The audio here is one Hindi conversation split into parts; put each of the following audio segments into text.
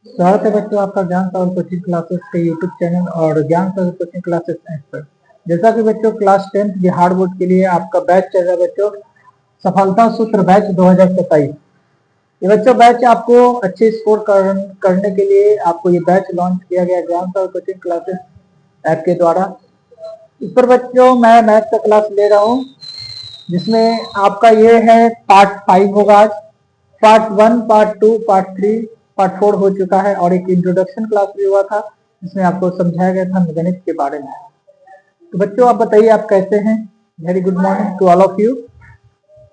स्वागत है बच्चों आपका ज्ञान सागर कोचिंग क्लासेस के यूट्यूब चैनल और ज्ञान सागर कोचिंग क्लासेस ऐप पर। जैसा कि बच्चों क्लास 10th बिहार बोर्ड के लिए आपका बैच चल रहा है बच्चों, सफलता सूत्र बैच 2027। ये बच्चों बैच आपको अच्छे स्कोर करने के लिए आपको ये बैच लॉन्च किया गया ज्ञान सागर कोचिंग क्लासेस ऐप के द्वारा। इस पर बच्चों मैं मैथ का क्लास ले रहा हूँ, जिसमें आपका ये है पार्ट 5 होगा आज। पार्ट 1, पार्ट 2, पार्ट 3, पार्ट 4 हो चुका है और एक इंट्रोडक्शन क्लास भी हुआ था जिसमें आपको समझाया गया था गणित के बारे में। तो बच्चों आप बताइए आप कैसे हैं। Very good morning to all of you.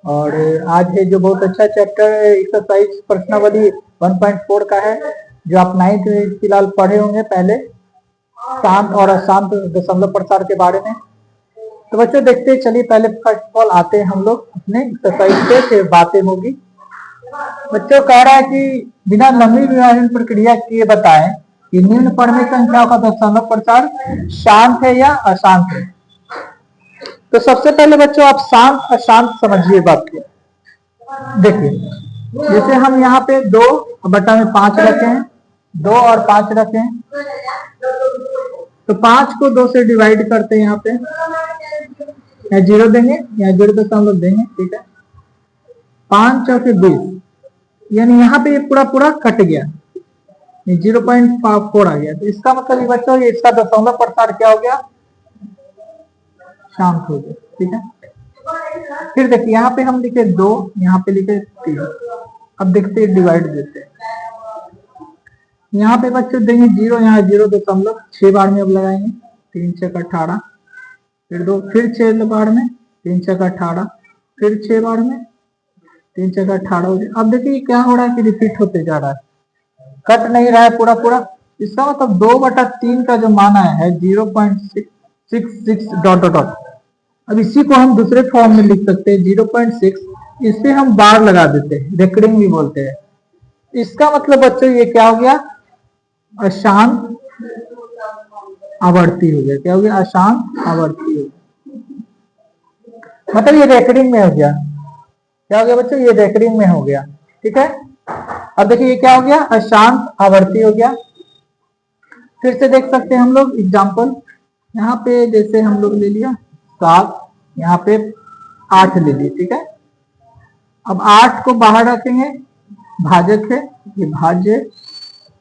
और आज है जो बहुत अच्छा चैप्टर एक्सरसाइज प्रश्नावली 1.4 का है, जो आप 9th में फिलहाल पढ़े होंगे पहले, शांत और अशांत दशमलव प्रसार के बारे में। तो बच्चों देखते चलिए, पहले फर्स्ट ऑफ ऑल आते हैं हम लोग अपने एक्सरसाइज पे, फिर बातें होगी। बच्चों कह रहा है कि बिना लंबी विभाजन प्रक्रिया किए बताएं कि निम्न पढ़ने संख्याओं का दशमलव प्रसार शांत है या अशांत है। तो सबसे पहले बच्चों आप शांत अशांत समझिए बात को। देखिए जैसे हम यहाँ पे 2/5 रखे हैं, 2 और 5 रखे हैं, तो 5 को 2 से डिवाइड करते हैं। यहाँ पे या 0 देंगे या 0.5 देंगे, ठीक है। 5 चौके 20, यानी यहाँ पे ये पूरा पूरा कट गया, 0.4 आ गया। तो इसका मतलब बच्चों ये इसका दशमलव प्रसार क्या हो गया, शांत हो गया, ठीक है। फिर देखिए यहाँ पे हम लिखे 2, यहाँ पे लिखे 3। अब देखते हैं डिवाइड देते हैं। यहाँ पे बच्चों देंगे 0, यहाँ 0.6 बार में अब लगाएंगे, 3 6 18, फिर 2, फिर 6 बार में, 3 6 18, फिर 6 बार में, 3 6 18 हो गया। अब देखिए क्या हो रहा है कि रिपीट होते जा रहा है, कट नहीं रहा है पूरा पूरा। इसका मतलब 2/3 का जो मान आया है 0.66 डॉट डॉट डॉट। अब इसी को हम दूसरे फॉर्म में लिख सकते हैं 0.6, इससे हम बार लगा देते हैं, रेकरिंग भी बोलते हैं। इसका मतलब बच्चों ये क्या हो गया, अशांत आवर्ती हो गया। क्या हो गया, अशांत आवर्ती हो गया, मतलब ये रेकरिंग में हो गया। क्या हो गया बच्चों, ये रेकरिंग में हो गया, ठीक है। अब देखिए ये क्या हो गया, अशांत आवर्ती हो गया। फिर से देख सकते हैं हम लोग एग्जाम्पल, यहाँ पे जैसे हम लोग ले लिया 7, यहाँ पे 8 ले लिए, ठीक है। अब 8 को बाहर रखेंगे, भाजक है, ये भाज्य,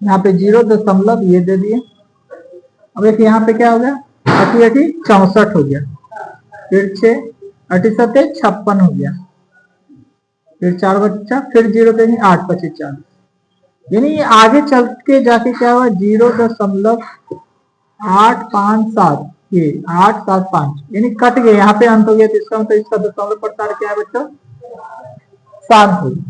यहाँ पे 0 ये दे दिए। अब देखिए यहाँ पे क्या हो गया, 8 64 हो गया, फिर 6 8 7 56 हो गया, फिर 4 बच्चा, फिर 0 देंगे, 8 25 40। यानी ये आगे चल के जाके क्या हुआ, 0.857, ये 875, यानी कट गए, यहाँ पे अंत हो गया। तो इसका मतलब इसका दशमलव प्रसार क्या है बच्चों, शांत हो गया।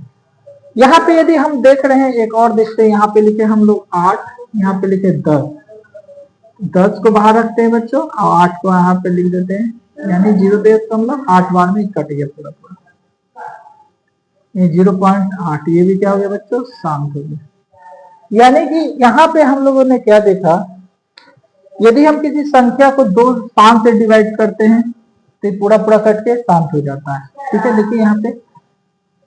यहाँ पे यदि हम देख रहे हैं, एक और देखते हैं, यहाँ पे लिखे हम लोग 8, यहाँ पे लिखे 10, 10 को बाहर रखते हैं बच्चों और 8 को यहाँ पे लिख देते हैं, यानी 0.8 बार में कट गया पूरा पूरा, ये 0.8, ये भी क्या हो गया बच्चों, शांत हो गया। यानी कि यहाँ पे हम लोगों ने क्या देखा, यदि हम किसी संख्या को 5 से डिवाइड करते हैं तो पूरा पूरा कट के शांत हो जाता है, ठीक है। देखिए यहाँ पे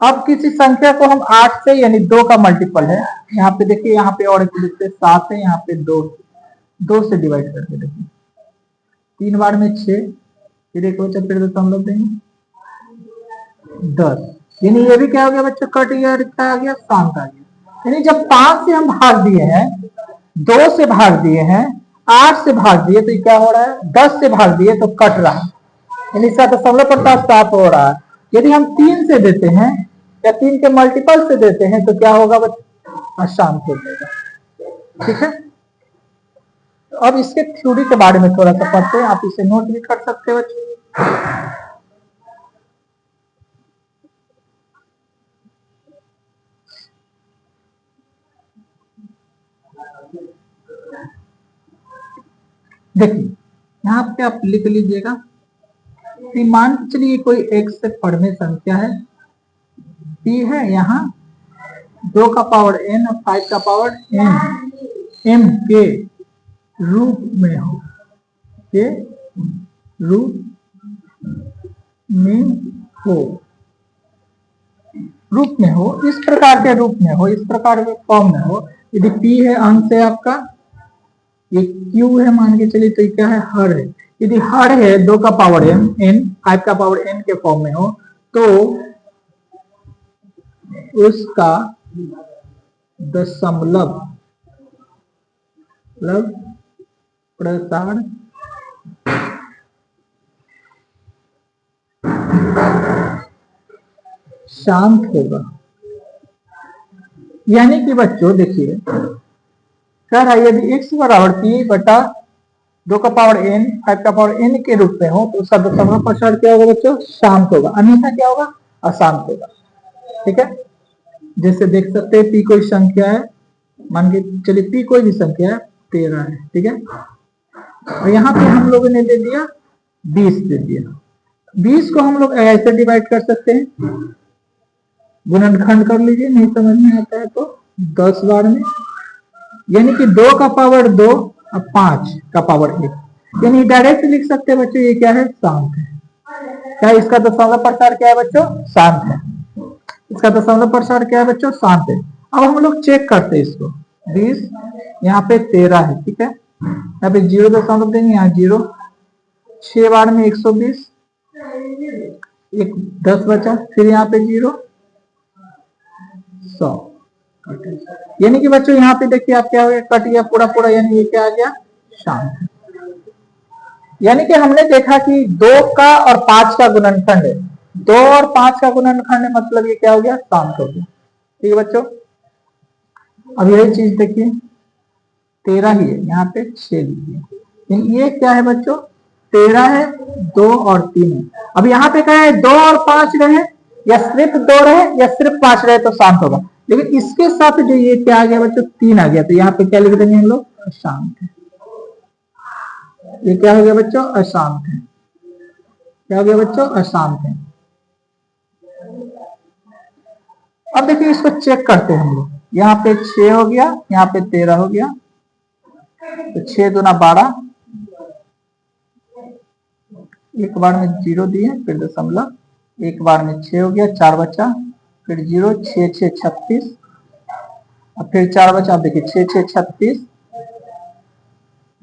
अब किसी संख्या को हम 8 से, यानी 2 का मल्टीपल है, यहाँ पे देखिए, यहाँ पे और एक लिखते 7 है, यहाँ पे 2 से डिवाइड करके देखिए, 3 बार में 6, फिर एक बच्चा, फिर दशमलव देंगे 10, यानी ये भी क्या हो गया बच्चों, कट गया, आ गया, शांत आ गया। यानी जब 5 से हम भाग दिए हैं, 2 से भाग दिए हैं, 8 से भाग दिए, तो ये क्या हो रहा है, 10 से भाग दिए तो कट रहा है, यानी इसका दशमलव प्रसार साफ हो रहा है। यदि हम 3 से देते हैं या 3 के मल्टीपल से देते हैं तो क्या होगा बच्चों, अशांत हो जाएगा, ठीक है। तो अब इसके थ्योरी के बारे में थोड़ा सा पढ़ते हैं, आप इसे नोट भी कर सकते हैं बच्चों। देखिए यहाँ पे आप लिख लीजिएगा, मान के चलिए कोई एक से पढ़ने संख्या है, पी है, यहाँ 2 का पावर n और 5 का पावर n m के रूप में हो, के रूप में हो, रूप में हो, इस प्रकार के रूप में हो, इस प्रकार के फॉर्म में हो, यदि पी है अंश है आपका, ये क्यू है मान के चलिए, तो ये क्या है, हर है। यदि हर है 2 का पावर एन, 5 का पावर एन के फॉर्म में हो, तो उसका दशमलव प्रसार शांत होगा। यानी कि बच्चों देखिए, कह रहा है यदि x बराबर पी बटा 2 का पावर n 5 का पावर n के रूप में हो, तो उसका दशमलव प्रसार क्या होगा बच्चों, शांत होगा, अन्यथा क्या होगा, अशांत होगा। ठीक है, जैसे देख सकते हैं p कोई संख्या है, मान के चलिए p कोई भी संख्या है, 13 है। ठीक है, और यहाँ पे हम लोगों ने दे दिया 20 दे दिया। 20 को हम लोग ऐसे डिवाइड कर सकते हैं, गुणनखंड कर लीजिए, नहीं समझ में आता है तो 10 बार में, यानी कि 2 का पावर 2 और 5 का पावर 1, यानी डायरेक्ट लिख सकते हैं बच्चों, ये क्या है, शांत है। क्या इसका दशमलव प्रसार क्या है बच्चों, शांत है। इसका दशमलव प्रसार क्या है बच्चों, शांत है। अब हम लोग चेक करते हैं इसको, 20 यहाँ पे 13 है। ठीक है, यहाँ पे 0 देंगे, यहाँ 0, 6 बार में 120, एक 10 बचा, फिर यहाँ पे 0, 100, यानी कि बच्चों यहाँ पे देखिए आप क्या हो गया, कट गया पूरा पूरा, यानी ये क्या आ गया, शांत। यानी कि हमने देखा कि 2 का और 5 का गुणनखंड है, 2 और 5 का गुणनखंड है, मतलब ये क्या हो गया, शांत हो गया। ठीक है बच्चों, अब यही चीज देखिए, 13 ही है, यहाँ पे 6 लीजिए, ये क्या है बच्चों, 13 है, 2 और 3 है। अब यहाँ पे क्या है, 2 और 5 रहे, या सिर्फ 2 रहे, या सिर्फ 5 रहे, तो शांत होगा। लेकिन इसके साथ जो ये क्या आ गया बच्चों, 3 आ गया, तो यहाँ पे क्या लिख देंगे हम लोग, अशांत है। ये क्या हो गया बच्चों, अशांत है। क्या हो गया बच्चों, अशांत है। अब देखिए इसको चेक करते हैं हम लोग, यहाँ पे 6 हो गया, यहाँ पे 13 हो गया, तो 6 दूना 12, एक बार में 0 दिए, फिर दशमलव, एक बार में 6 हो गया, 4 बचा, फिर 0, 6 6 36, अब फिर 4 बचा, देखिए 6 6 36,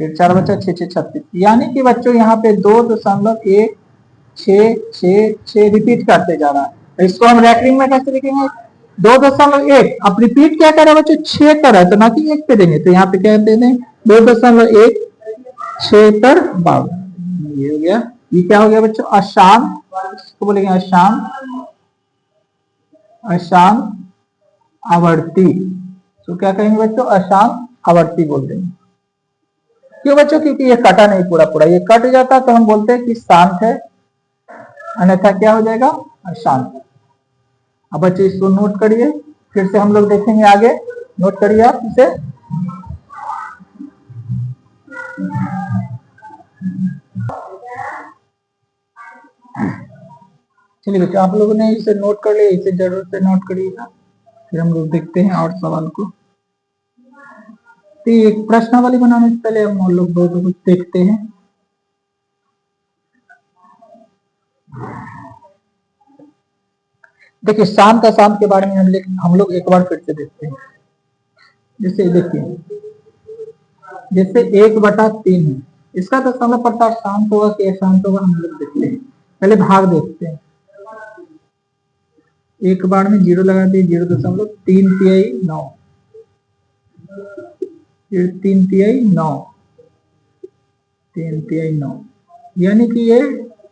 फिर 4 बचा, 6 6 36, यानी कि बच्चों यहाँ पे 2.1 6 6 6 रिपीट करते जा रहा है। तो इसको हम रैंकिंग में कैसे लिखेंगे, 2.1, अब रिपीट क्या कर रहा है बच्चों, 6 कर रहा है, तो ना कि 1 पे देंगे, तो यहाँ पे क्या दे दें, 2.1 6 पर 12, ये हो गया। ये क्या हो गया बच्चों, अशांत, इसको बोलेंगे अशांत, अशांत आवर्ती। तो क्या कहेंगे बच्चों, अशांत आवर्ती बोल देंगे। क्यों बच्चों, क्योंकि ये कटा नहीं पूरा पूरा, ये कट जाता तो हम बोलते हैं कि शांत है, अन्यथा क्या हो जाएगा, अशांत। अब बच्चे इसको नोट करिए, फिर से हम लोग देखेंगे आगे, नोट करिए आप इसे। चलिए बच्चों, आप लोगों ने इसे नोट कर लिया, इसे जरूर से नोट करिएगा, फिर हम लोग देखते हैं और सवाल को। तो एक प्रश्नावली बनाने से पहले हम लोग दो कुछ देखते हैं। देखिए शांत अशांत के बारे में हम लोग एक बार फिर से देखते हैं। जैसे देखिए, जैसे 1/3 है, इसका दशमलव प्रसार शांत होगा कि अशांत होगा, हम लोग देखते हैं। पहले भाग देखते हैं, एक बार में 0 लगा दिए, 0.3 तिहाई 9, फिर 3 तिहाई 9, 3 तिहाई 9, यानी कि ये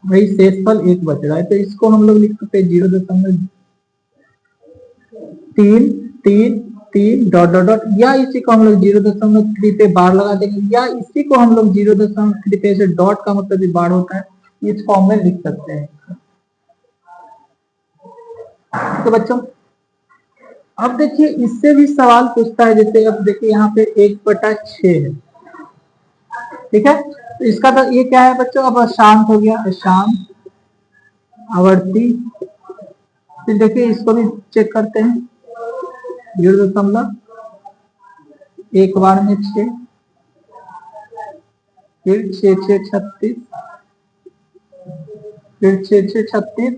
वही शेषफल 1 बच रहा है, तो इसको हम लोग लिख सकते हैं 0.3 डॉट डॉट डॉट, या इसी को हम लोग 0.3 पे बार लगा देंगे, या इसी को हम लोग 0.3 पे, डॉट का मतलब भी बार होता है, इस फॉर्म में लिख सकते हैं। तो बच्चों अब देखिए इससे भी सवाल पूछता है, जैसे अब देखिए यहाँ पे 1/6 है, ठीक है, तो इसका तो ये क्या है बच्चों, अब अशांत हो गया, अशांत आवर्ती। फिर देखिए इसको भी चेक करते हैं, 0.1 बार में 6, फिर 6 6 36, फिर 6 6 36,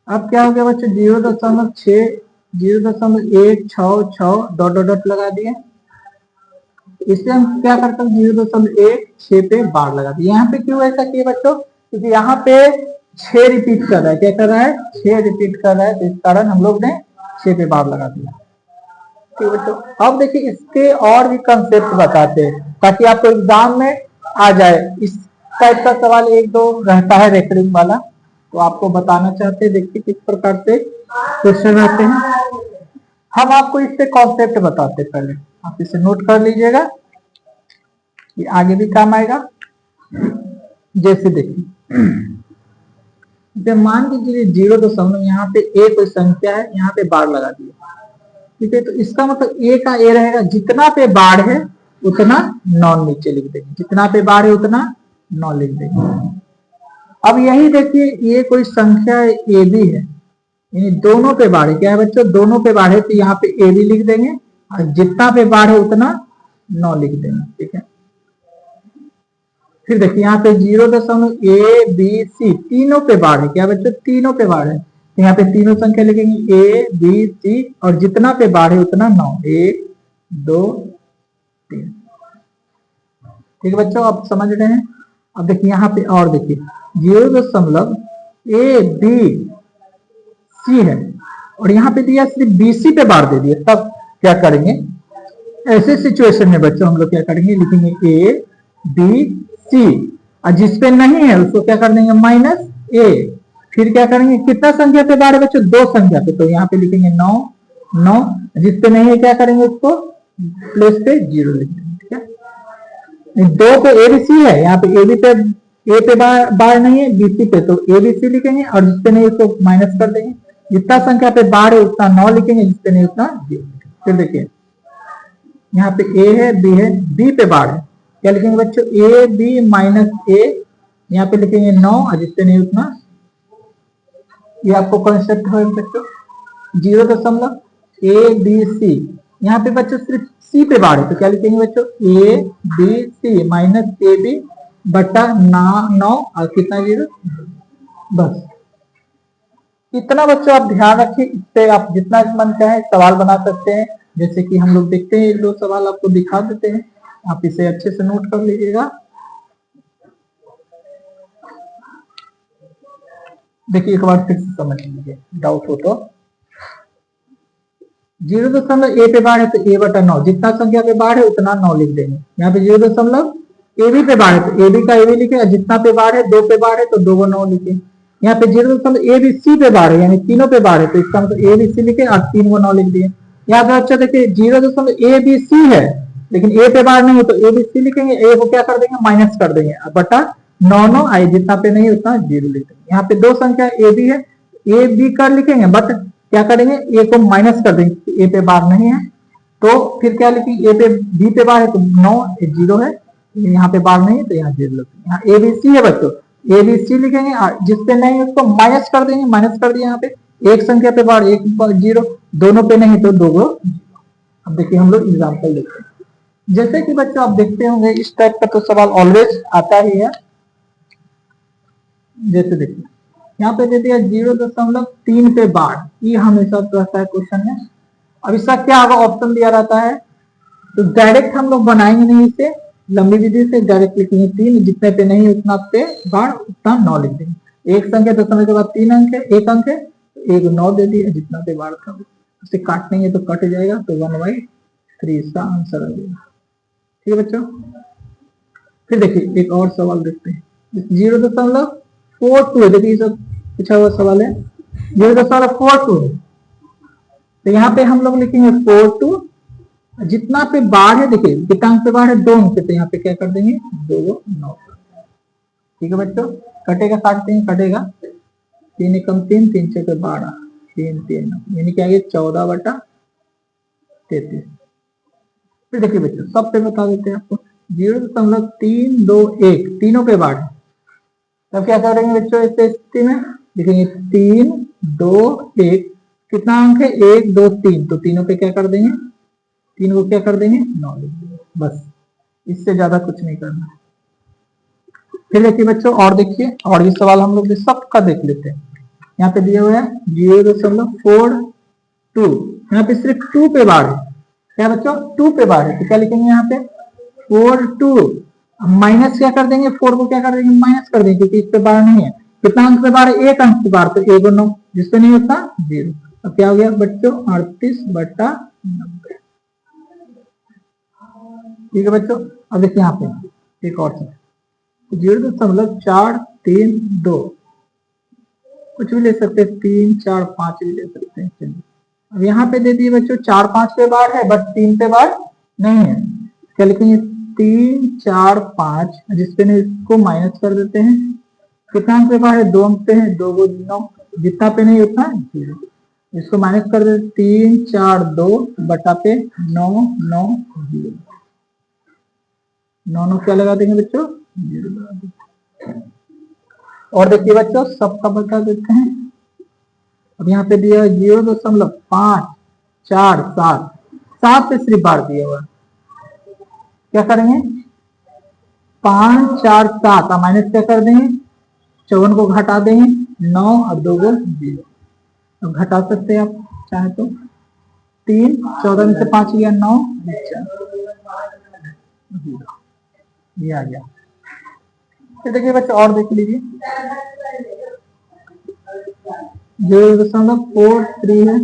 अब क्या हो गया बच्चों, 0.6 0.166 डॉट डॉट डॉट लगा दिए। इससे हम क्या करते हैं, 0.16 पे बार लगा दिए। यहाँ पे क्यों ऐसा किया बच्चों, क्योंकि यहाँ पे 6 रिपीट कर रहा है। क्या कर रहा है, 6 रिपीट कर रहा है, तो इस कारण हम लोग ने 6 पे बार लगा दिया। ठीक है बच्चों, अब देखिए इसके और भी कंसेप्ट बताते हैं ताकि आपको एग्जाम में आ जाए। इस टाइप का सवाल एक दो रहता है रेकरिंग वाला, तो आपको बताना चाहते हैं। देखिए किस प्रकार से क्वेश्चन आते हैं। हम आपको इससे कॉन्सेप्ट बताते हैं, पहले आप इसे नोट कर लीजिएगा, ये आगे भी काम आएगा। जैसे देखिए, जब मान लीजिए 0 यहाँ पे ए कोई संख्या है, यहाँ पे बार लगा दिया। ठीक है, तो इसका मतलब ए का ए रहेगा, जितना पे बार है उतना 9 नीचे लिख देंगे, जितना पे बार है उतना 9 लिख देंगे। अब यही देखिए, ये कोई संख्या ए बी है, यानी दोनों पे बार है। क्या है बच्चों, दोनों पे बार है, तो यहाँ पे ए बी लिख देंगे और जितना पे बार है उतना 9 लिख देंगे। ठीक है, फिर देखिए यहाँ पे 0.A B C तीनों पे बार है। क्या बच्चों, तीनों पे बार है, तो यहाँ पे तीनों संख्या लिखेंगे A B C और जितना पे बार है उतना 9, 1 2 3। ठीक है बच्चों, आप समझ रहे हैं। अब देखिए यहाँ पे और देखिए 0.ABC है और यहाँ पे दिया सिर्फ BC पे बार दे दिया, तब क्या करेंगे, ऐसे सिचुएशन में बच्चों हम लोग क्या करेंगे, लिखेंगे A B C और जिसपे नहीं है उसको क्या कर देंगे, -A। फिर क्या करेंगे, कितना संख्या पे बार है बच्चों, 2 संख्या पे, तो यहाँ पे लिखेंगे 9 9। जिसपे नहीं है क्या करेंगे, उसको प्लेस पे 0 लिख देंगे। ठीक है, 2 पे ABC है, यहाँ पे AB पे A पे बार नहीं है, BC पे, तो ABC लिखेंगे और जिसपे नहीं उसको माइनस कर देंगे। जितना संख्या पे बार है उतना 9 लिखेंगे, जिसपे नहीं उतना 0 लिखेंगे। फिर देखिए यहाँ पे A है B है, B पे बार है, क्या लिखेंगे बच्चों, AB -A, यहाँ पे लिखेंगे 9 और जिससे नहीं उतना। ये आपको कॉन्सेप्ट है बच्चों। 0.ABC, यहाँ पे बच्चों सिर्फ C पे बार है, तो क्या लिखेंगे बच्चों, ABC -AB बटा 9 और कितना 0, बस। इतना बच्चों आप ध्यान रखिए, इससे आप जितना मन चाहे सवाल बना सकते हैं। जैसे कि हम लोग देखते हैं, 1-2 सवाल आपको दिखा देते हैं, आप इसे अच्छे से नोट कर लीजिएगा। देखिए एक बार फिर से समझ लीजिए, डाउट हो तो। 0.A पे बार है तो A बटा 9, जितना संख्या पे बार है उतना 9 लिख देंगे। यहाँ पे 0.AB पे बार है तो AB का AB लिखे, जितना पे बार है 2 पे बार है तो 2 को 9 लिखे। यहाँ पे 0.ABC पे बार है, यानी तीनों पे बार है, तो इसका मतलब ABC लिखे और 3 को 9 लिख दिए। यहाँ पे अच्छा देखिए 0.ABC है लेकिन ए पे बार नहीं है, तो ABC लिखेंगे, ए को क्या कर देंगे, माइनस कर देंगे, बटा 9 आई जितना पे नहीं उतना 0 लिख देंगे। यहाँ पे 2 संख्या ए बी है, ए बी कर लिखेंगे, बट क्या करेंगे, ए को माइनस कर देंगे, ए पे बार नहीं है, तो फिर क्या लिखेंगे, ए पे बी पे बार है तो 9 0 है, यहाँ पे बार नहीं है तो यहाँ 0 लिखेंगे। यहाँ ए बी सी है बच्चों, ए बी सी लिखेंगे, जिसपे नहीं है उसको माइनस कर देंगे, माइनस कर दिया। यहाँ पे एक संख्या पे बार 1 0, दोनों पे नहीं तो 2। अब देखिए हम लोग एग्जाम्पल देखते हैं। जैसे कि बच्चों आप देखते होंगे, इस टाइप का तो सवाल ऑलवेज आता ही है। जैसे देखिए यहाँ पे दे दिया 0.3 पे बार, ये हमेशा रहता है क्वेश्चन में। अब इसका क्या होगा, ऑप्शन दिया रहता है, तो डायरेक्ट हम लोग बनाएंगे नहीं, इसे लंबी विधि से डायरेक्ट लिखेंगे 3, जितने पे नहीं उतना पे बार उतना 9 लिख देंगे। एक संख्या तो समय के बाद 3 अंक है, 1 अंक है, 1 9 दे दिया, जितना पे बार था उसे काटेंगे तो कट जाएगा, तो 1/3 इसका आंसर आ जाएगा। ठीक है बच्चों, फिर देखिए एक और सवाल देखते हैं। 0.42 देखिए सब पूछा हुआ सवाल है, 0.42 है, तो यहाँ पे हम लोग लिखेंगे 42, जितना पे बार है देखिए कितना अंक पे बार है 2 अंक पे, तो यहाँ पे क्या कर देंगे 2 9। ठीक है बच्चों, कटेगा, काटते हैं, कटेगा, 3 एकम 3, 3 6 12, 3 3 यानी क्या है 14/33। फिर देखिए बच्चों सब पे बता देते हैं आपको, 0.321 तीनों पे बार है, तब क्या करेंगे बच्चों इस स्थिति में, लिखेंगे 3 2 1, कितना अंक है 1 2 3, तो तीनों पे क्या कर देंगे, 3 को क्या कर देंगे 9 लिख देंगे, बस इससे ज्यादा कुछ नहीं करना। फिर देखिए बच्चों और देखिए, और ये सवाल हम लोग सबका देख लेते हैं। यहाँ पे दिया हुआ है 0.4 2, यहाँ पे सिर्फ 2 पे बार है। क्या बच्चों? 2 पे बार है, तो क्या लिखेंगे यहाँ पे 4 2, माइनस क्या कर देंगे, 4 को क्या कर देंगे, माइनस कर देंगे, क्योंकि इस पे बार नहीं है। कितना अंक पे बार है? 1 अंक पे बार, तो 1 और 9, जिसपे नहीं होता 0। अब क्या हो गया बच्चों? 38/90। ठीक है बच्चों। अब देखिए यहाँ पे एक और चीज, 0.432, कुछ भी ले सकते हैं, 3 4 5 भी ले सकते हैं। चलिए अब यहाँ पे दे दिए बच्चों 4 5 पे बार है, बट 3 पे बार नहीं है। क्या लिखेंगे? 3 4 5, जिसपे नहीं इसको माइनस कर देते हैं। कितना अंक पे बार है? 2 अंक पे है, 2 को 9, जितना पे नहीं उतना 0, इसको माइनस कर देते। 3 4 2 बटा पे 9 9 0, 9 9 क्या लगा देंगे बच्चों? 0 लगा देंगे। और देखिए बच्चों सबका बता देते हैं। अब यहाँ पे दिया 0.547, 7 पे सिर्फ बार दिया हुआ। क्या करेंगे? 5 4 7, माइनस क्या कर देंगे? 54 को घटा देंगे, 9 और 2 को 0। अब घटा सकते हैं आप चाहे तो। 3 14 में से 5 गया 9, 0, ये आ गया। फिर देखिए बच्चे और देख लीजिए, 0.43 है,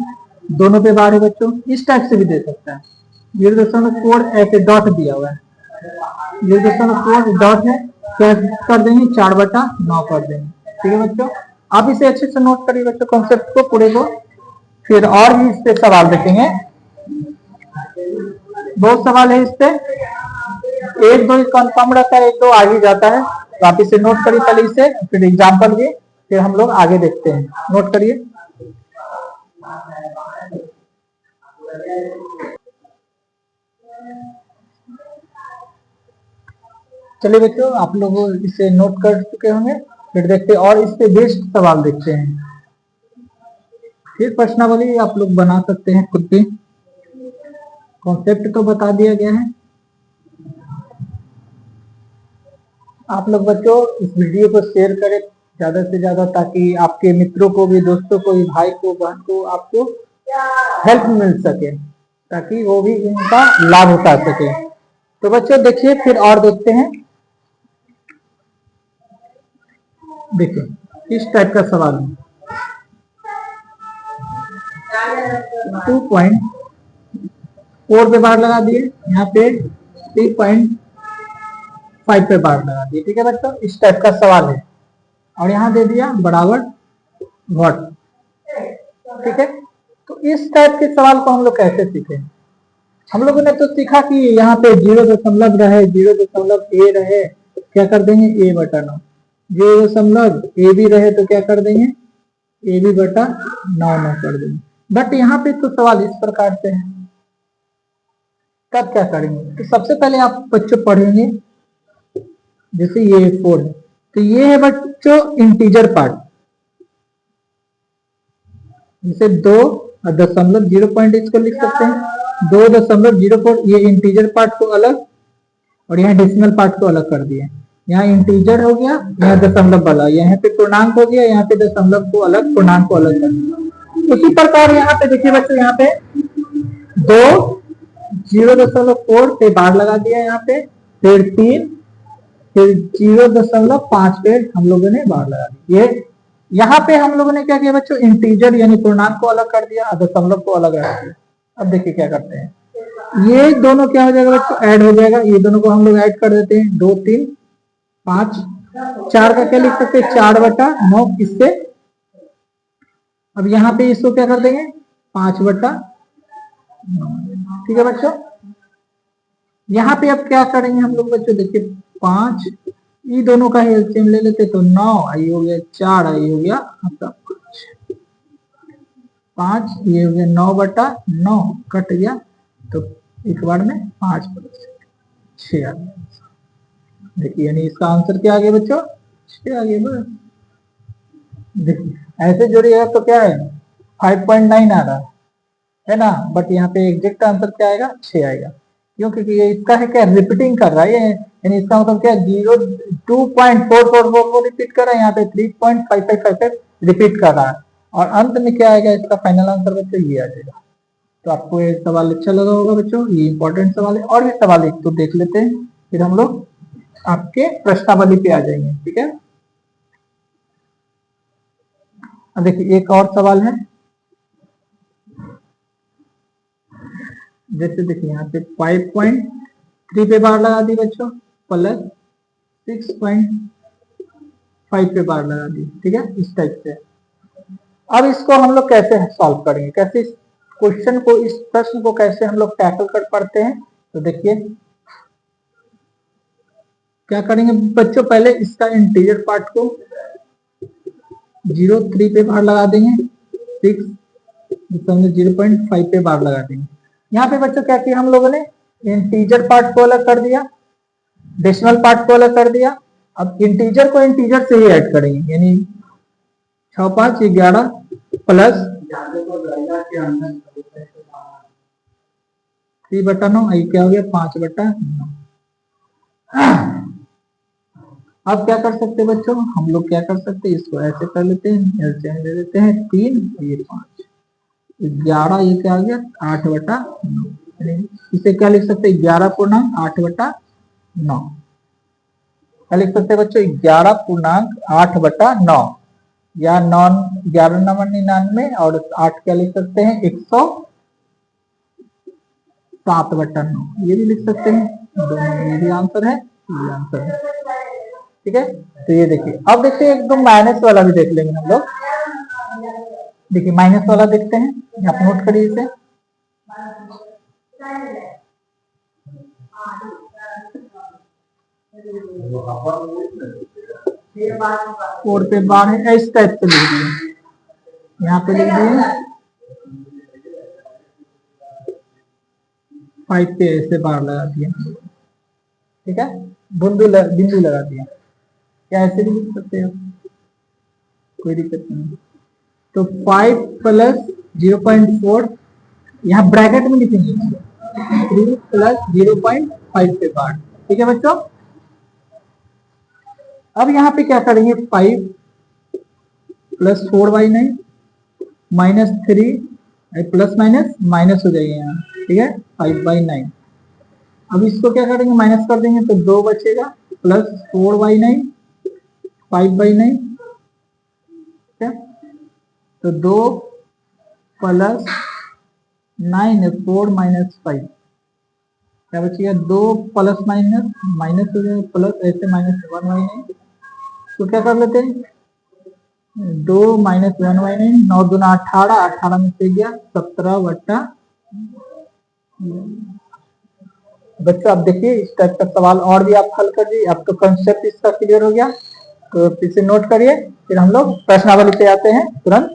दोनों पे बार है बच्चों। इस टाइप से भी दे सकता है। 0.4 ऐसे डॉट दिया हुआ है, 0.4 डॉट है, क्या कर देंगे? 4/9 कर देंगे। ठीक है बच्चों, आप इसे अच्छे से नोट करिए बच्चों, कॉन्सेप्ट को पूरे को। फिर और भी इस पे सवाल देखेंगे, बहुत सवाल है इस पे। 1 2 कंफर्म रहता है, 1 2 आगे जाता है, तो आप इसे नोट करिए पहले इसे, फिर एग्जाम्पल भी, फिर हम लोग आगे देखते हैं। नोट करिए। चलिए बच्चों, आप लोग इसे नोट कर चुके होंगे, फिर देखते हैं और इस पे बेस्ड सवाल देखते हैं। फिर प्रश्नावली आप लोग बना सकते हैं खुद भी, कॉन्सेप्ट तो बता दिया गया है। आप लोग बच्चों इस वीडियो को शेयर करें ज्यादा से ज्यादा, ताकि आपके मित्रों को भी, दोस्तों को भी, भाई को, बहन को, आपको हेल्प मिल सके, ताकि वो भी इनका लाभ उठा सके। तो बच्चों देखिए फिर और देखते हैं। देखिए इस टाइप का सवाल है, 2.4 पे बार लगा दिए, यहाँ पे 3.5 पे बार लगा दिए। ठीक है बच्चों, इस टाइप का सवाल है, और यहाँ दे दिया बराबर व्हाट। ठीक है, तो इस टाइप के सवाल को हम लोग कैसे सीखे? हम लोगों ने तो सीखा कि यहाँ पे 0 रहे, 0 रहे, क्या कर देंगे? a/9। 0 ए भी रहे तो क्या कर देंगे? ab/9 कर देंगे। बट यहाँ पे तो सवाल इस प्रकार से है, तब क्या करेंगे? तो सबसे पहले आप बच्चों पढ़ेंगे, जैसे ये 4 है, तो ये है बच्चों इंटीजर पार्ट, जैसे 2.0 पॉइंट इसको लिख सकते हैं, 2.04, ये इंटीजर पार्ट को अलग और यहाँ डेसिमल पार्ट को अलग कर दिए। यहाँ इंटीजर हो गया, यहाँ दशमलव वाला, यहाँ पे पूर्णांक हो गया, यहाँ पे दशमलव को अलग, पूर्णांक को अलग कर दिया। उसी प्रकार यहाँ पे देखिए बच्चों, यहाँ पे 0.4 पे बार लगा दिया, यहाँ पे फिर 3, फिर 0.5 पे हम लोगों ने बार लगा दी। ये यहाँ पे हम लोगों ने क्या किया बच्चों? इंटीजर यानी पूर्णांक को अलग कर दिया, दशमलव को अलग रख दिया। अब देखिए क्या करते हैं, ये दोनों क्या हो जाएगा बच्चों? ऐड हो जाएगा। ये दोनों को हम लोग ऐड कर देते हैं, 2 3 5, 4 का क्या लिख सकते हैं? 4/9 इससे। अब यहाँ पे इसको क्या कर देंगे? 5/9। ठीक है बच्चों, यहाँ पे अब क्या करेंगे हम लोग बच्चों? देखिए 5, ये दोनों का एलसीएम ले लेते तो 9 आई हो गया, 4 आई हो गया, सब कुछ 5, ये हो गया 9/9 कट गया, तो एक बार में 5 + 6 आ गया। देखिए यानी इसका आंसर क्या आ गया बच्चों? 6 आ गया। बस देखिए ऐसे जोड़िएगा तो क्या है? 5.9 आ रहा है ना, बट यहाँ पे एग्जैक्ट आंसर क्या आएगा? 6 आएगा। क्यों? क्योंकि ये इसका है क्या? रिपीटिंग कर रहा है, यानी इसका मतलब क्या? 2.444 रिपीट कर रहा है, यहाँ पे 3.5555 रिपीट कर रहा है। और अंत में क्या आएगा, इसका फाइनल आंसर बच्चों ये आ जाएगा। तो आपको ये सवाल अच्छा लगा होगा बच्चों, ये इंपॉर्टेंट सवाल है। और भी सवाल एक तो देख लेते हैं, फिर हम लोग आपके प्रश्नावली पे आ जाएंगे, ठीक है। अब देखिए एक और सवाल है, जैसे देखिए यहाँ पे 5.3 पे बार लगा दी बच्चों, प्लस 6.5 पे बार लगा दी, ठीक है, इस टाइप से। अब इसको हम लोग कैसे सॉल्व करेंगे, कैसे इस क्वेश्चन को, इस प्रश्न को कैसे हम लोग टैकल कर पाते हैं। तो देखिए क्या करेंगे बच्चों, पहले इसका इंटीजर पार्ट को 0.3 पे बार लगा देंगे, 6.5 पे बार लगा देंगे। यहाँ पे बच्चों क्या किया हम लोगों ने, इंटीजर पार्ट को अलग कर दिया, डेसिमल पार्ट को अलग कर दिया। अब इंटीजर को इंटीजर से ही ऐड करेंगे, यानी 6 5 11 प्लस 3/9, क्या हो गया 5/9। अब क्या कर सकते हैं बच्चों, हम लोग क्या कर सकते हैं, इसको ऐसे कर लेते हैं, एलसीएम ले लेते हैं 3 ये 5, 11 ये क्या आ गया 8/9। इसे क्या लिख सकते हैं, 11.8/9। क्या लिख सकते हैं बच्चों, 11.8/9 या 11×9 और 8 क्या लिख सकते हैं 107/9, ये भी लिख सकते हैं। दोनों ये भी आंसर है, ये आंसर है, ठीक है। तो ये देखिए, अब देखिए एकदम माइनस वाला भी देख लेंगे हम लोग। देखिए माइनस वाला देखते हैं, यहाँ पे नोट करिए इसे। 4 पे बार है, इस टाइप से लिख दिए, यहाँ पे लिख दिए 5 पे ऐसे बार लगा दिया, ठीक है, बिंदु लगा दिया। क्या ऐसे भी लिख सकते हैं, कोई दिक्कत नहीं। तो 5 प्लस 0.4 यहाँ ब्रैकेट में लिखेंगे, 3 प्लस 0.5 पे बार, ठीक है बच्चों। अब यहाँ पे क्या करेंगे, 5 plus 4/9 minus 3 plus minus minus हो जाएगा यहाँ, ठीक है 5/9। अब इसको क्या करेंगे, माइनस कर देंगे तो 2 बचेगा, प्लस 4/9 5/9, ठीक है। तो 2 प्लस 9 4 माइनस 5 क्या बचेगा, 2 प्लस माइनस माइनस हो जाएगा, प्लस ऐसे -1/9। तो क्या कर लेते हैं, 2 माइनस 1/9, 9 दूना 18, 18 में से गया 17/। बच्चों आप देखिए इस टाइप का सवाल और भी आप हल कर दिए, आपका कंसेप्ट इसका क्लियर हो गया। तो फिर से नोट करिए, फिर हम लोग प्रश्नावली पे आते हैं तुरंत।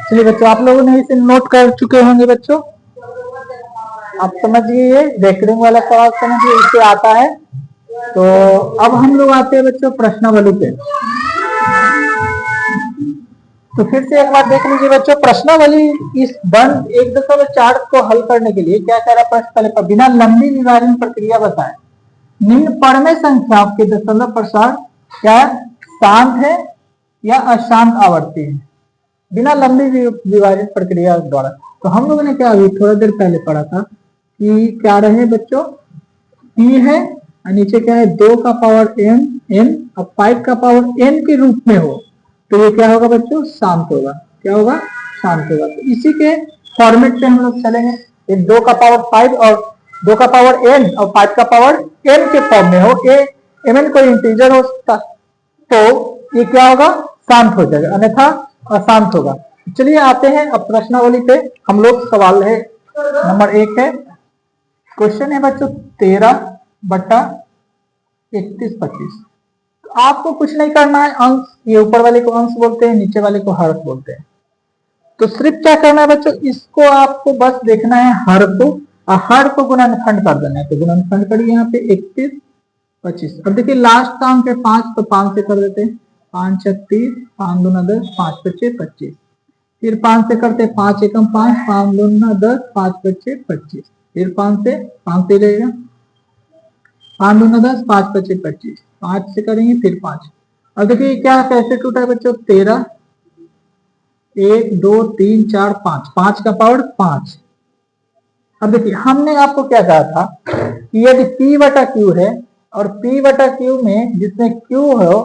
चलिए बच्चों, आप लोगों ने इसे नोट कर चुके होंगे बच्चों, आप समझिए रेकरिंग वाला सवाल समझिए, इससे आता है। तो अब हम लोग आते हैं बच्चों प्रश्नावली पे। तो फिर से एक बार देख लीजिए बच्चों, प्रश्नावली इस बंद 1.4 को हल करने के लिए क्या कह रहा है प्रश्न, पहले पर बिना लंबी विभाजन प्रक्रिया बताए निम्न परमेय संख्याओं के दशमलव प्रसार क्या शांत है या अशांत आवर्ती है, बिना लंबी विभाजन प्रक्रिया द्वारा। तो हम लोगों ने क्या अभी थोड़ा देर पहले पढ़ा था कि क्या रहे बच्चों, p है और नीचे क्या है 2 का पावर n और 5 का पावर n के रूप में हो, तो ये क्या होगा बच्चों, शांत होगा। क्या होगा, शांत होगा। तो इसी के फॉर्मेट पे हम लोग चलेंगे, ये 2 का पावर 5 और 2 का पावर n और 5 का पावर n के फॉर्म में हो, mn कोई इंटीजर हो सकता, तो ये क्या होगा, शांत हो जाएगा, अन्यथा अशांत होगा। चलिए आते हैं अब प्रश्नावली पे। हम लोग सवाल है नंबर 1 है, क्वेश्चन है बच्चों 13/31/25। आपको कुछ नहीं करना है, अंश ये ऊपर वाले को अंश बोलते हैं, नीचे वाले को हर बोलते हैं। तो सिर्फ क्या करना है बच्चों, इसको आपको बस देखना है हर को, और हर को गुणनखंड कर देना है। तो गुणनखंड करिए यहाँ पे 31/25। अब देखिए लास्ट का अंक है 5, तो 5 से कर देते हैं, 5 6 30, 5 दूना 10, 5 5 25। फिर 5 से करते हैं, 5 एकम 5, 5 दूना 10, 5 5 25। फिर 5 से लेगा 5 दूना 10, 5 पचे 25, 5 से करेंगे फिर 5। अब देखिए क्या कैसे टूटा है बच्चों, 13, 1 2 3 4 5, 5 का पावर 5। अब देखिए हमने आपको क्या कहा था कि यदि P बटा Q है और P बटा Q में जिसमें Q हो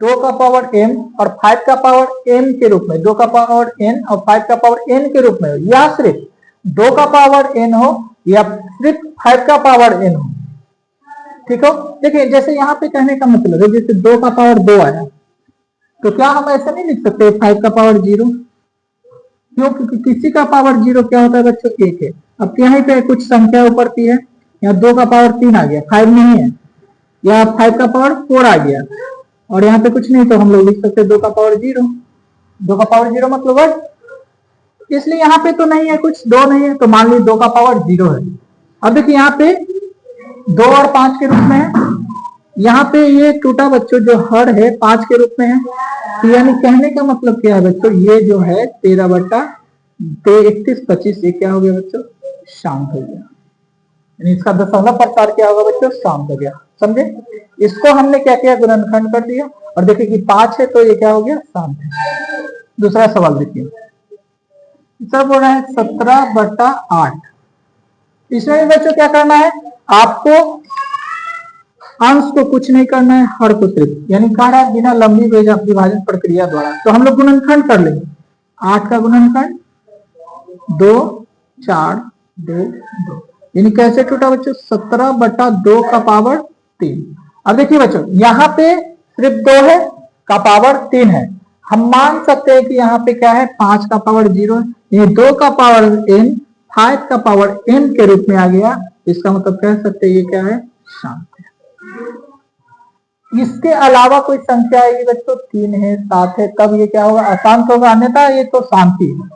2 का पावर m और 5 का पावर m के रूप में, 2 का पावर n और 5 का पावर n के रूप में हो, या सिर्फ 2 का पावर n हो या सिर्फ 5 का पावर n हो, ठीक हो। देखिए जैसे यहाँ पे कहने का मतलब है जैसे 2 का पावर 2 आया, तो क्या हम ऐसा नहीं लिख सकते 5 का पावर 0, क्यों, क्योंकि किसी का पावर 0 क्या होता है बच्चों, 1 है। अब यहाँ पे कुछ संख्या ऊपर की है, यहाँ 2 का पावर 3 आ गया, 5 नहीं है, या 5 का पावर 4 आ गया, और यहाँ पे कुछ नहीं, तो हम लोग लिख सकते 2 का पावर 0, 2 का पावर 0 मतलब वर्ड, इसलिए यहाँ पे तो नहीं है कुछ, 2 नहीं है, तो मान लीजिए 2 का पावर 0 है। अब देखिए यहाँ पे 2 और 5 के रूप में है, यहाँ पे ये टूटा बच्चों जो हर है 5 के रूप में है, तो यानी कहने का मतलब क्या है बच्चों, ये जो है 13 बटा 31 25, ये क्या हो गया बच्चों, शांत हो गया, यानी इसका दशमलव प्रकार क्या होगा बच्चों, शांत हो गया, समझे। इसको हमने क्या किया, गुणनखंड कर दिया, और देखिए कि 5 है तो ये क्या हो गया, शांत है। दूसरा सवाल देखिए, सब बोल रहा है 17 बटा 8, इसमें बच्चों क्या करना है आपको, अंश को कुछ नहीं करना है, हर को सिर्फ, यानी कह रहा है बिना लंबी विभाजन प्रक्रिया द्वारा, तो हम लोग गुणनखंड कर लेंगे। 8 का गुणनखंड 2 4 2 2, यानी कैसे टूटा बच्चों, 17 बटा 2 का पावर 3। अब देखिए बच्चों यहाँ पे सिर्फ 2 है का पावर 3 है, हम मान सकते हैं कि यहाँ पे क्या है 5 का पावर 0 है, ये 2 का पावर n 5 का पावर m के रूप में आ गया, इसका मतलब कह सकते हैं ये क्या है, शांत है। इसके अलावा कोई संख्या आएगी बच्चों, 3 है 7 है, तब ये क्या होगा, अशांत होगा, अन्यथा ये तो शांति है।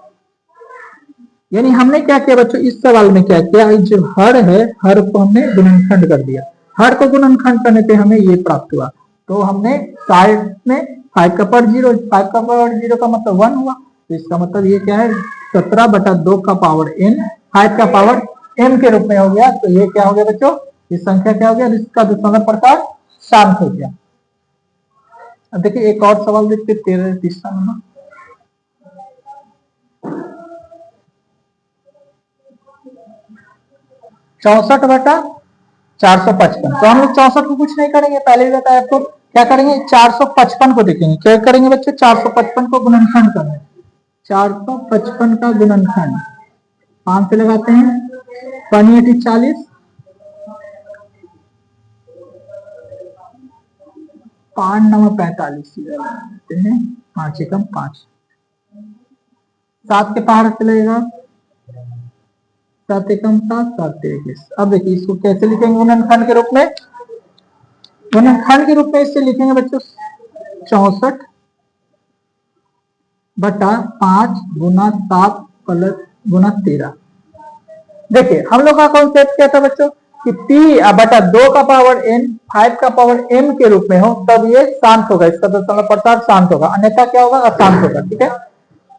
यानी हमने क्या किया बच्चों, इस सवाल में क्या किया, जो हर है हर को हमने गुणनखंड कर दिया, हर को गुणनखंड करने पे हमें ये प्राप्त हुआ, तो हमने साइड में 5 का पावर 0, 5 का पावर 0 का मतलब 1 हुआ, तो इसका मतलब ये क्या है 17 बटा 2 का पावर n 5 का पावर m के रूप में हो गया, तो ये क्या हो गया बच्चों, ये संख्या क्या हो गया, इसका दशमलव प्रकार शांत हो गया। अब देखिए एक और सवाल देखते, 13 नंबर, चौसठ बटा 455, तो हम लोग 64 को कुछ नहीं करेंगे, पहले भी बताया आपको, क्या करेंगे 455 को देखेंगे, क्या करेंगे बच्चे 455 को गुणनखंड करना है, 455 का गुणनखंड 5 से लगाते हैं, 5 40, 5 9 45 लगाते हैं, 5 एकम 5, 7 के पहाड़ से लगेगा, 7 एकम 7, 7 21। अब देखिए इसको कैसे लिखेंगे गुणनखंड के रूप में, गुणनखंड के रूप में इससे लिखेंगे बच्चों 64 बटा 5 गुना 7 प्लस गुना 13। देखिए हम लोग का कॉन्सेप्ट क्या था बच्चों कि p बटा 2 का पावर n 5 का पावर m के रूप में हो, तब ये शांत होगा, इसका दशमलव प्रकार शांत होगा, अन्यथा क्या होगा, अशांत होगा, ठीक है।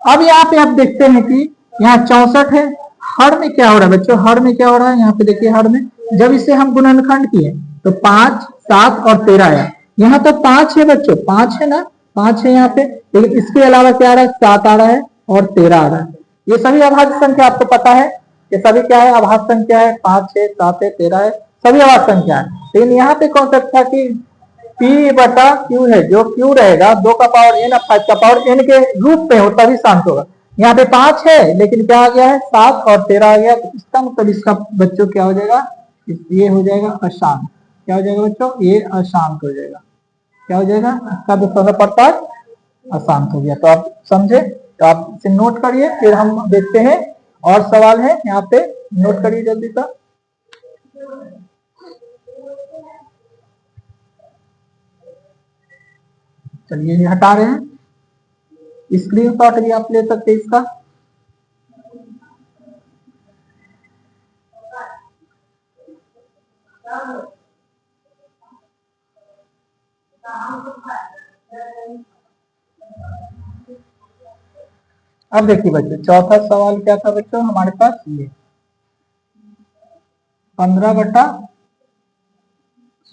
अब यहाँ पे आप देखते हैं कि यहाँ 64 है, हर में क्या हो रहा है बच्चों, हर में क्या हो रहा है, यहाँ पे देखिए हर में जब इसे हम गुणनखंड किए तो 5 7 और 13 आया, यहाँ तो 5 है बच्चों, 5 है ना, 5 है यहाँ पे, लेकिन इसके अलावा क्या आ रहा है, 7 आ रहा है और 13 आ रहा है, ये सभी अभाज्य संख्या आपको पता है, ये सभी क्या है, अभाज्य संख्या है, 5 है 7 है 13 है, सभी अभाज्य संख्या है। लेकिन यहाँ पे कॉन्सेप्ट था कि P बटा Q है, जो Q रहेगा 2 का पावर n और 5 का पावर n के रूप में हो तभी शांत होगा। यहाँ पे 5 है लेकिन क्या आ गया है 7 और 13 आ गया, तो इसका मतलब इसका बच्चों क्या हो जाएगा, ये हो जाएगा अशांत, क्या हो जाएगा बच्चों, ये अशांत हो जाएगा, क्या हो जाएगा, इसका दशमलव प्रकार अशांत हो गया। तो आप समझे, तो आप इसे नोट करिए, फिर हम देखते हैं और सवाल है यहाँ पे, नोट करिए जल्दी सा। चलिए ये हटा रहे हैं, स्क्रीनशॉट भी आप ले सकते हैं इसका। अब देखिए बच्चों चौथा सवाल क्या था बच्चों हमारे पास, ये 15 बटा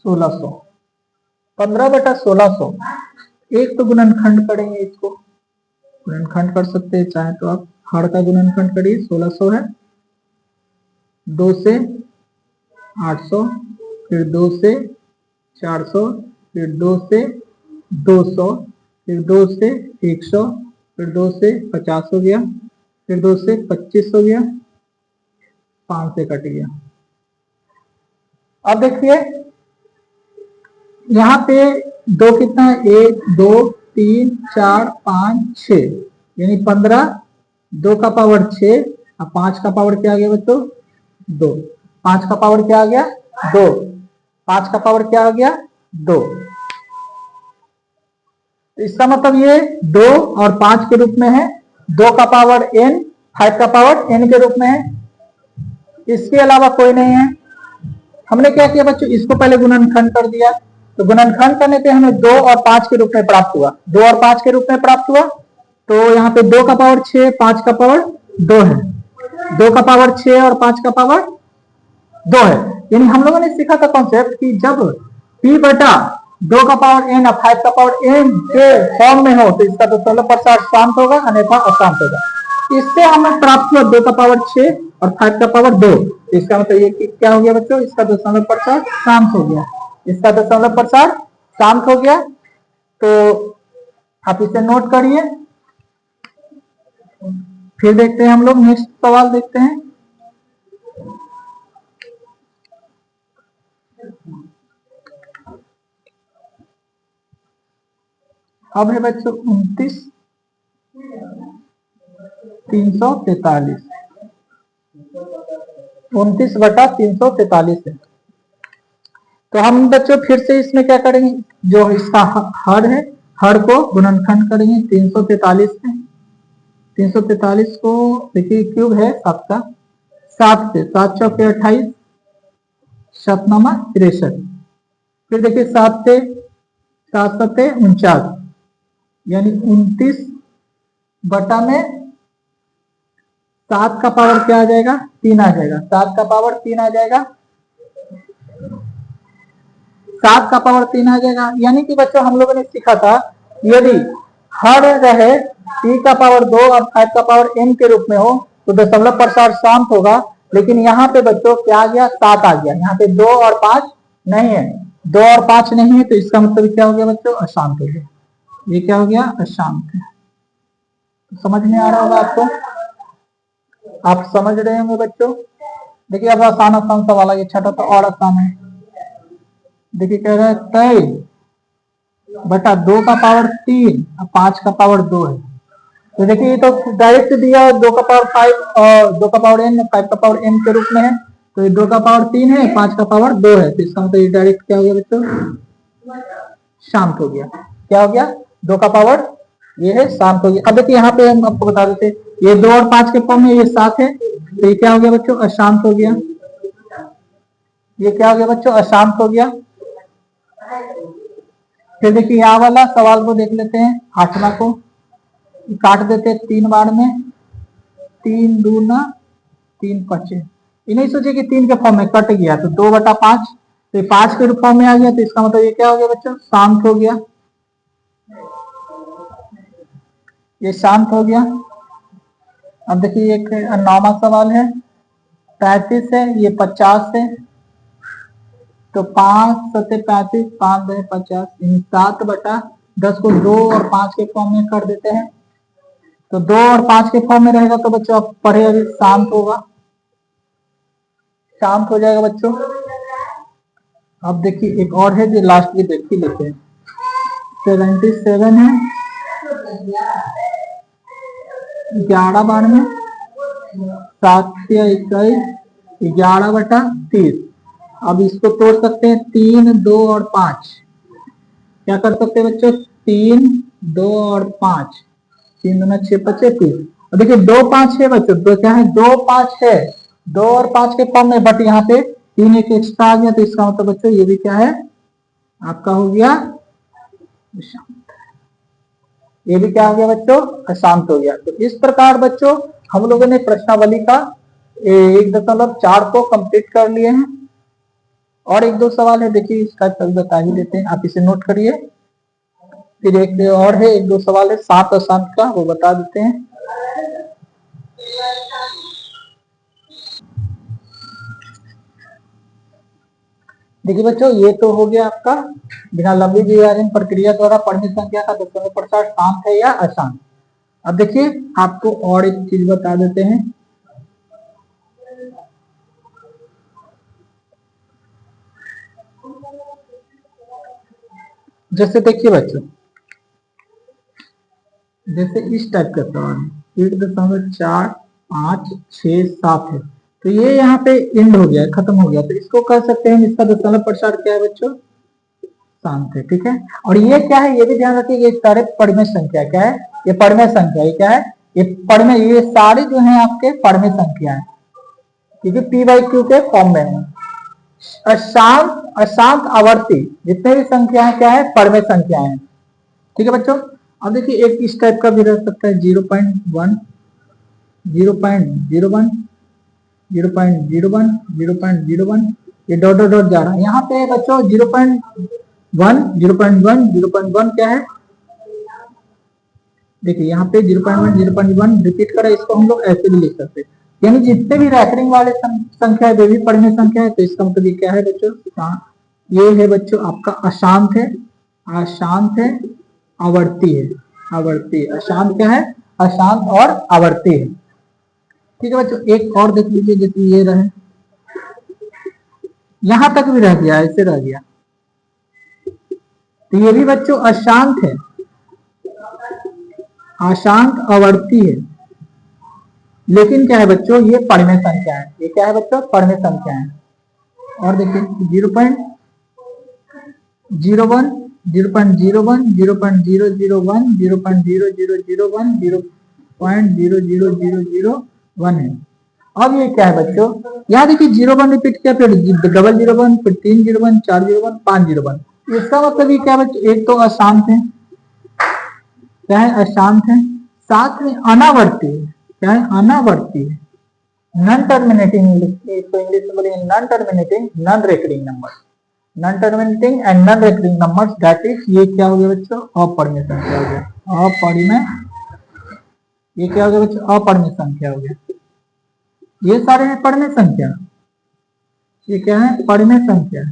1600। 15/1600 एक तो गुणनखंड करेंगे, इसको गुणनखंड कर सकते हैं, चाहे तो आप हर का गुणनखंड करिए। 1600 है, 2 से 800, फिर 2 से 400, फिर 2 से 200, फिर 2 से 100, फिर 2 से 50 हो गया, फिर 2 से 25 हो गया, 5 से कट गया। अब देखिए यहाँ पे 2 कितना है, 1 2 3 4 5 6, यानी 15, 2 का पावर 6 और 5 का पावर क्या आ गया बच्चों, 2। 5 का पावर क्या आ गया, 2। 5 का पावर क्या आ गया, 2। इसका मतलब ये 2 और 5 के रूप में है, 2 का पावर n, 5 का पावर n के रूप में है, इसके अलावा कोई नहीं है। हमने क्या किया बच्चों, इसको पहले गुणनखंड कर दिया, तो गुणनखंड करने पे हमें 2 और 5 के रूप में प्राप्त हुआ, 2 और 5 के रूप में प्राप्त हुआ। तो यहाँ पे 2 का पावर 6, 5 का पावर 2 है, 2 का पावर 6 और 5 का पावर 2 है। यानी हम लोगों ने सीखा था कॉन्सेप्ट कि जब p बटा 2 का पावर n और 5 का पावर n के फॉर्म में हो तो इसका दशमलव प्रसार शांत होगा, अन्यथा अशांत होगा। इससे हमें प्राप्त हुआ 2 का पावर 6 और 5 का पावर 2। इसका मतलब ये कि क्या हो गया बच्चों, इसका दशमलव प्रसार शांत हो गया, इसका दशमलव प्रसार शांत हो गया। तो आप इसे नोट करिए। फिर देखते हैं हम लोग नेक्स्ट सवाल देखते हैं। अब है बच्चों 29/343, 29/343 है। तो हम बच्चों फिर से इसमें क्या करेंगे, जो इसका हर है, हर को गुणनखंड करेंगे 343 में। 343 को देखिए क्यूब है 7 का, 7 से 7 चौके 28, 7 नामा 63, फिर देखिए 7 से 7 सत्ते 49, यानी 29 बटा में 7 का पावर क्या आ जाएगा, 3 आ जाएगा, 7 का पावर 3 आ जाएगा, 7 का पावर 3 आ जाएगा। यानी कि बच्चों हम लोगों ने सीखा था यदि हर रहे p का पावर 2 और 5 का पावर n के रूप में हो तो दशमलव प्रसार शांत होगा। लेकिन यहाँ पे बच्चों क्या आ गया, 7 आ गया, यहाँ पे 2 और 5 नहीं है, 2 और 5 नहीं है, तो इसका मतलब क्या हो गया बच्चों, अशांत हो गया। ये क्या हो गया, अशांत है। तो समझ में आ रहा होगा आपको, आप समझ रहे होंगे बच्चों। देखिए अब आसान आसान सवाल है, ये छठा तो और आसान है। देखिए कह रहा है 23 बटा 2 का पावर 3 और 5 का पावर 2 है। तो देखिए ये तो डायरेक्ट दिया है, 2 का पावर 5 और 2 का पावर n, 5 का पावर n के रूप में है, तो ये 2 का पावर 3 है, 5 का पावर 2 है, तो इसका मतलब ये डायरेक्ट क्या हो गया बच्चों, शांत हो गया। क्या हो गया, 2 का पावर ये है, शांत हो गया। अब देखिए यहाँ पे हम आपको बता देते, ये 2 और 5 के फॉर्म में ये 7 है, तो ये क्या हो गया बच्चों, अशांत हो गया। ये क्या हो गया बच्चों, अशांत हो गया। फिर देखिए यहाँ वाला सवाल को देख लेते हैं, 8वां को काट देते हैं 3 बार में, 3 दूना 3 पचे, ये नहीं सोचे कि 3 के फॉर्म में कट गया तो 2/5, तो 5 के फॉर्म में आ गया, तो इसका मतलब ये क्या हो गया बच्चों, शांत हो गया, ये शांत हो गया। अब देखिए एक 9वां सवाल है, 35 है, ये 50 है, तो 5 सत्ते 35, 5 2 50, 7/10 को 2 और 5 के फॉर्म में कर देते हैं, तो 2 और 5 के फॉर्म में रहेगा, तो बच्चों आप पढ़े अभी शांत होगा, शांत हो जाएगा बच्चों। अब देखिए एक और है जो लास्ट में देख ही लेते हैं, 77 है, 11 बार में 7 या 21, 11/30। अब इसको तोड़ सकते हैं 3 2 और 5, क्या कर सकते हैं बच्चों, 3 2 और 5, 3 दूना 6 25 30। अब देखिए 2 5 है बच्चों, तो क्या है 2 5 है, 2 और 5 के फॉर्म में, बट यहाँ पे 3 एक एक्स्ट्रा आ गया, तो इसका मतलब बच्चों ये भी क्या है आपका हो गया अशांत, ये भी क्या हो गया बच्चों, अशांत हो गया। तो इस प्रकार बच्चों हम लोगों ने प्रश्नावली का 1.4 को कंप्लीट कर लिए हैं। और एक दो सवाल है, देखिए इसका कल बता ही देते हैं, आप इसे नोट करिए। फिर एक और है, एक दो सवाल है सात अशांत का, वो बता देते हैं। देखिए बच्चों, ये तो हो गया आपका बिना लंबी विभाजन प्रक्रिया द्वारा परिमित संख्या का दशमलव प्रसार शांत है या अशांत। अब देखिए आपको और एक चीज बता देते हैं। जैसे देखिए बच्चों, जैसे इस टाइप का सवाल है 1.457 है, तो ये यहाँ पे एंड हो गया, खत्म हो गया, तो इसको कह सकते हैं इसका दशमलव प्रसार क्या है बच्चों, शांत है। ठीक है, और ये क्या है, ये भी ध्यान रखिए, ये सारे परिमेय संख्या क्या है, ये परिमेय संख्या, ये क्या है, ये परिमेय, ये सारे जो है आपके परिमेय संख्या है, क्योंकि पी बाई क्यू के फॉर्म में है। अशांत अशांत आवर्ती जितने भी संख्या है क्या है, परिमेय संख्या है। ठीक है बच्चों, अब देखिए एक इस टाइप का भी रह सकता है 0.1 0.01 0.01 0.01, ये डॉट डॉट डॉट जा रहा है। यहाँ पे बच्चों 0.1 क्या है, देखिए यहाँ पे 0.1 रिपीट करा, इसको हम लोग ऐसे भी लिख सकते हैं, यानी जितने भी रैकरिंग वाले संख्या है वे भी परिमेय संख्या है। तो इसका मतलब ये क्या है बच्चों, ये है बच्चों आपका अशांत है, अशांत है, आवर्ती है, आवर्ती, अशांत क्या है, अशांत और आवर्ती है। ठीक है बच्चों, एक और देख लीजिए, जैसे ये रहे, यहां तक भी रह गया, ऐसे रह गया, तो ये भी बच्चों अशांत है, अशांत आवर्ती है, लेकिन क्या है बच्चों, ये परिमेय संख्या है। ये क्या है बच्चों, परिमेय संख्या है। और देखिए 0.01 0.01 0.001 0.0001 0.0001 है। अब ये क्या है बच्चों, यहाँ देखिए 01 रिपीट किया, फिर 001, फिर 301, 401, 501। इसका मतलब ये क्या बच्चों, एक तो अशांत है, क्या है, अशांत है, साथ में अनावर्ती है, क्या है, अनावर्ती है, नॉन टर्मिनेटिंग, इसको इंग्लिश में बोलेंगे non terminating non recurring number, non terminating and non recurring numbers, that is, ये क्या हो गया बच्चों, अपरिमेय संख्या हो गया, अपरिमेय, ये क्या हो गया बच्चों, अपरिमेय संख्या हो गया। ये सारे हैं परिमेय संख्या, ये क्या है, परिमेय संख्या,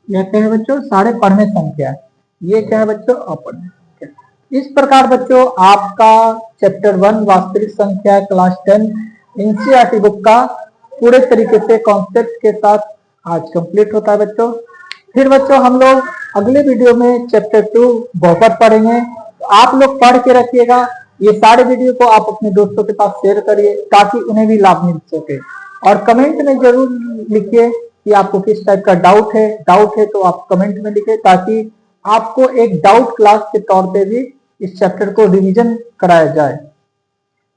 यह क्या है बच्चों, सारे परिमेय संख्या, ये क्या है बच्चों, अपरिमेय संख्या। इस प्रकार बच्चों आपका चैप्टर 1 वास्तविक संख्या क्लास 10 एनसीईआरटी बुक का पूरे तरीके से कॉन्सेप्ट के साथ आज कंप्लीट होता है बच्चों। फिर बच्चों हम लोग अगले वीडियो में चैप्टर 2 बहुपद पढ़ेंगे, तो आप लोग पढ़ के रखिएगा। ये सारे वीडियो को आप अपने दोस्तों के पास शेयर करिए ताकि उन्हें भी लाभ मिल सके, और कमेंट में जरूर लिखिए कि आपको किस टाइप का डाउट है तो आप कमेंट में लिखिए, ताकि आपको एक डाउट क्लास के तौर पे भी इस चैप्टर को रिवीजन कराया जाए।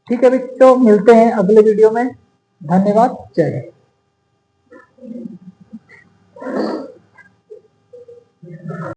ठीक है बच्चों, मिलते हैं अगले वीडियो में, धन्यवाद, जय हिंद।